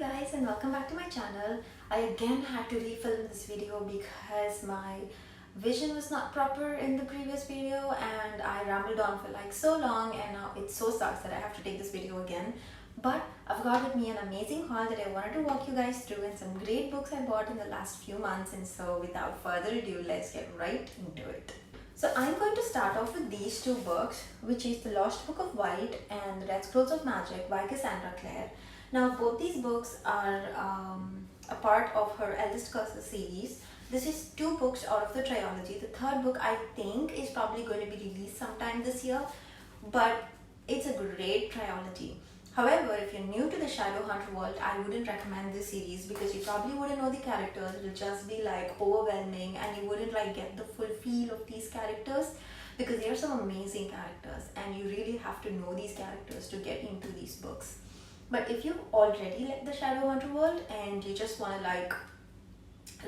guys, and welcome back to my channel. I again had to refilm this video because my vision was not proper in the previous video and I rambled on for like so long, and now it so sucks that I have to take this video again. But I've got with me an amazing haul that I wanted to walk you guys through and some great books I bought in the last few months, and so without further ado, let's get right into it. So I'm going to start off with these two books, which is The Lost Book of White and The Red Scrolls of Magic by Cassandra Clare. Now both these books are a part of her Eldest Curses series. This is two books out of the trilogy. The third book I think is probably going to be released sometime this year, but it's a great trilogy. However, if you're new to the Shadowhunter world, I wouldn't recommend this series because you probably wouldn't know the characters. It'll just be like overwhelming and you wouldn't like get the full feel of these characters, because they are some amazing characters and you really have to know these characters to get into these books. But if you already like the Shadowhunter world and you just want to like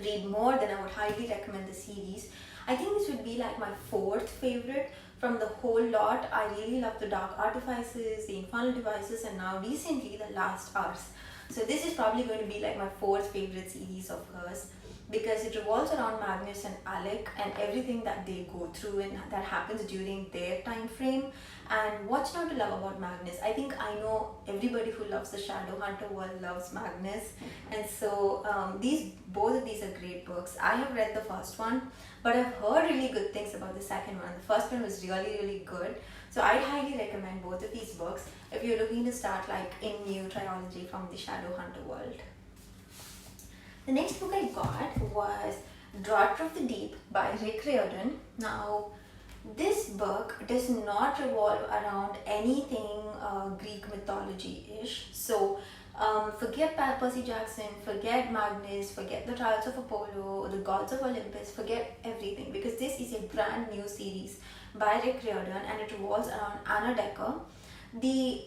read more, then I would highly recommend the series. I think this would be like my fourth favorite from the whole lot. I really love the Dark Artifices, the Infernal Devices, and now recently the Last Hours. So this is probably going to be like my fourth favorite series of hers, because it revolves around Magnus and Alec and everything that they go through and that happens during their time frame. And what's not to love about Magnus? I think I know everybody who loves the Shadowhunter world loves Magnus, and so both of these are great books. I have read the first one, but I've heard really good things about the second one. The first one was really good, so I'd highly recommend both of these books if you're looking to start like a new trilogy from the Shadowhunter world. The next book I got was Daughter of the Deep by Rick Riordan. Now, this book does not revolve around anything Greek mythology-ish. So, forget Percy Jackson, forget Magnus, forget the Trials of Apollo, the Gods of Olympus, forget everything, because this is a brand new series by Rick Riordan and it revolves around Anna Decker. The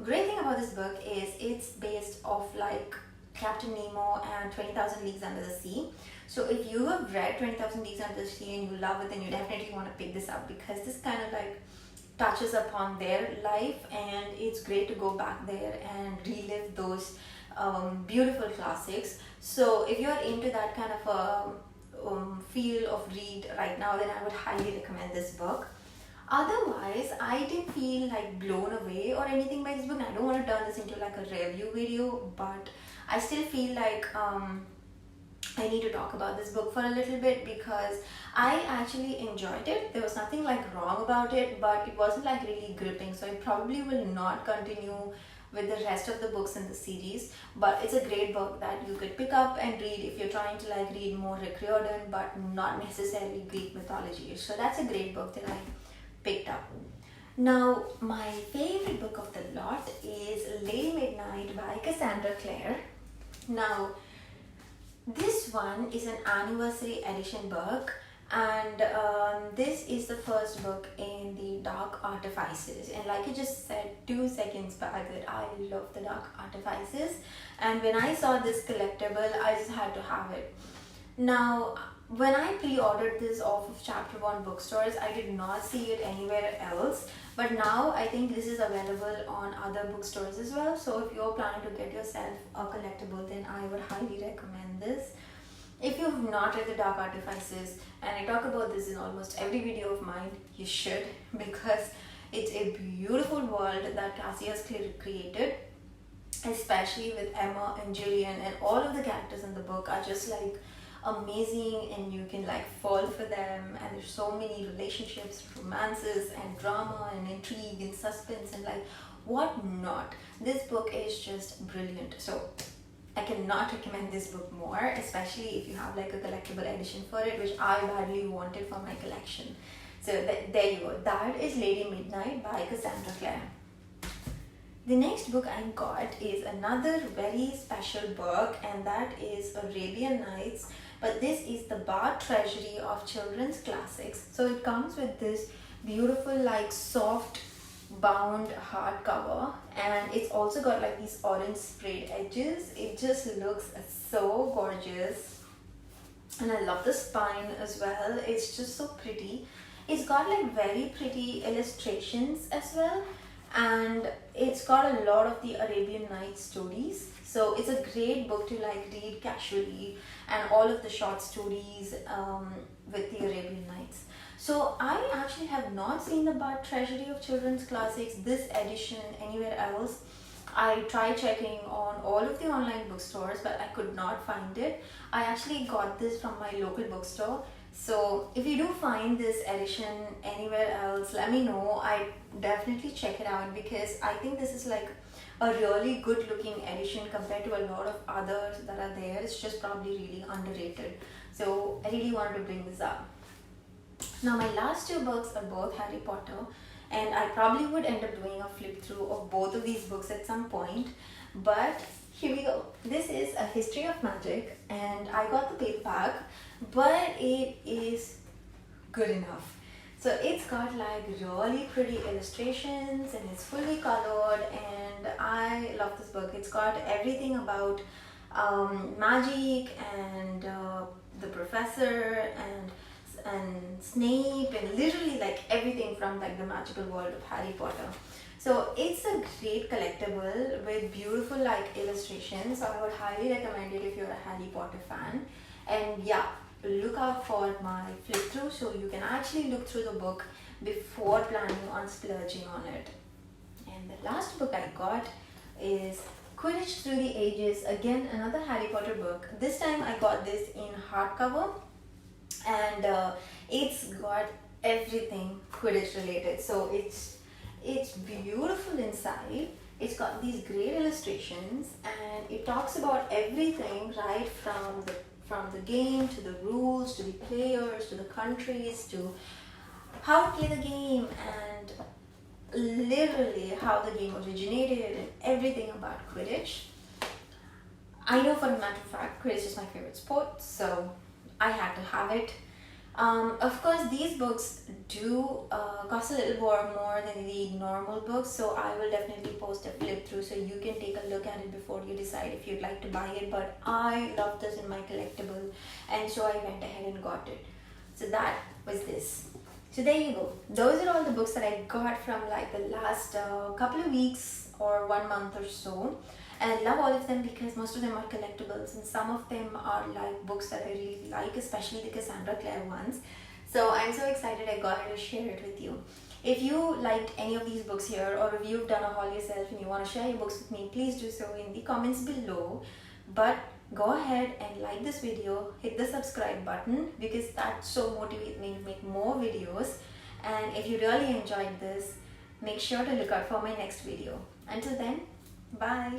great thing about this book is it's based off like Captain Nemo and 20,000 Leagues Under the Sea. So if you have read 20,000 Leagues Under the Sea and you love it, then you definitely want to pick this up, because this kind of like touches upon their life and it's great to go back there and relive those beautiful classics. So if you're into that kind of a feel of read right now, then I would highly recommend this book. Otherwise, I didn't feel like blown away or anything by this book. I don't want to turn this into like a review video, but I still feel like I need to talk about this book for a little bit because I actually enjoyed it. There was nothing like wrong about it, but it wasn't like really gripping, so I probably will not continue with the rest of the books in the series. But it's a great book that you could pick up and read if you're trying to like read more Rick Riordan but not necessarily Greek mythology. So that's a great book that I picked up. Now, my favorite book of the lot is Lady Midnight by Cassandra Clare. Now, this one is an anniversary edition book, and this is the first book in the Dark Artifices. And like I just said 2 seconds back, that I love the Dark Artifices, and when I saw this collectible, I just had to have it. Now, when I pre-ordered this off of Chapterone Bookstores, I did not see it anywhere else, but now I think this is available on other bookstores as well. So if you're planning to get yourself a collectible, then I would highly recommend this. If you have not read the Dark Artifices, and I talk about this in almost every video of mine, you should, because it's a beautiful world that Cassie has created, especially with Emma and Julian, and all of the characters in the book are just like amazing, and you can like fall for them, and there's so many relationships, romances and drama and intrigue and suspense and like what not. This book is just brilliant, so I cannot recommend this book more, especially if you have like a collectible edition for it, which I badly wanted for my collection. So there you go, that is Lady Midnight by Cassandra Clare. The next book I got is another very special book, and that is Arabian Nights, but this is the Bard Treasury of Children's Classics. So it comes with this beautiful like soft bound hardcover, and it's also got like these orange sprayed edges. It just looks so gorgeous, and I love the spine as well. It's just so pretty. It's got like very pretty illustrations as well, and it's got a lot of the Arabian Nights stories. So it's a great book to like read casually, and all of the short stories with the Arabian Nights. So I actually have not seen the Bard Treasury of Children's Classics, this edition, anywhere else. I tried checking on all of the online bookstores, but I could not find it. I actually got this from my local bookstore. So if you do find this edition anywhere else, let me know. I definitely check it out, because I think this is like a really good looking edition compared to a lot of others that are there. It's just probably really underrated. So I really wanted to bring this up. Now my last two books are both Harry Potter, and I probably would end up doing a flip through of both of these books at some point, but here we go. This is A History of Magic, and I got the paperback, but it is good enough. So it's got like really pretty illustrations, and it's fully colored, and I love this book. It's got everything about magic and the professor and Snape, and literally like everything from like the magical world of Harry Potter. So it's a great collectible with beautiful like illustrations. So I would highly recommend it if you're a Harry Potter fan. And yeah, look out for my flip through, so you can actually look through the book before planning on splurging on it. And the last book I got is Quidditch Through the Ages, again another Harry Potter book. This time I got this in hardcover, and it's got everything Quidditch related. So it's beautiful inside. It's got these great illustrations, and it talks about everything, right from the game to the rules to the players to the countries to how to play the game, and literally how the game originated and everything about Quidditch. I know for a matter of fact Quidditch is my favorite sport, so I had to have it. Of course, these books do cost a little more than the normal books, so I will definitely post a flip through so you can take a look at it before you decide if you'd like to buy it. But I love this in my collectible, and so I went ahead and got it. So that was this. So there you go. Those are all the books that I got from like the last couple of weeks or 1 month or so. And I love all of them because most of them are collectibles, and some of them are like books that I really like, especially the Cassandra Clare ones. So I'm so excited I got to share it with you. If you liked any of these books here, or if you've done a haul yourself and you want to share your books with me, please do so in the comments below. But go ahead and like this video, hit the subscribe button, because that so motivates me to make more videos. And if you really enjoyed this, make sure to look out for my next video. Until then, bye.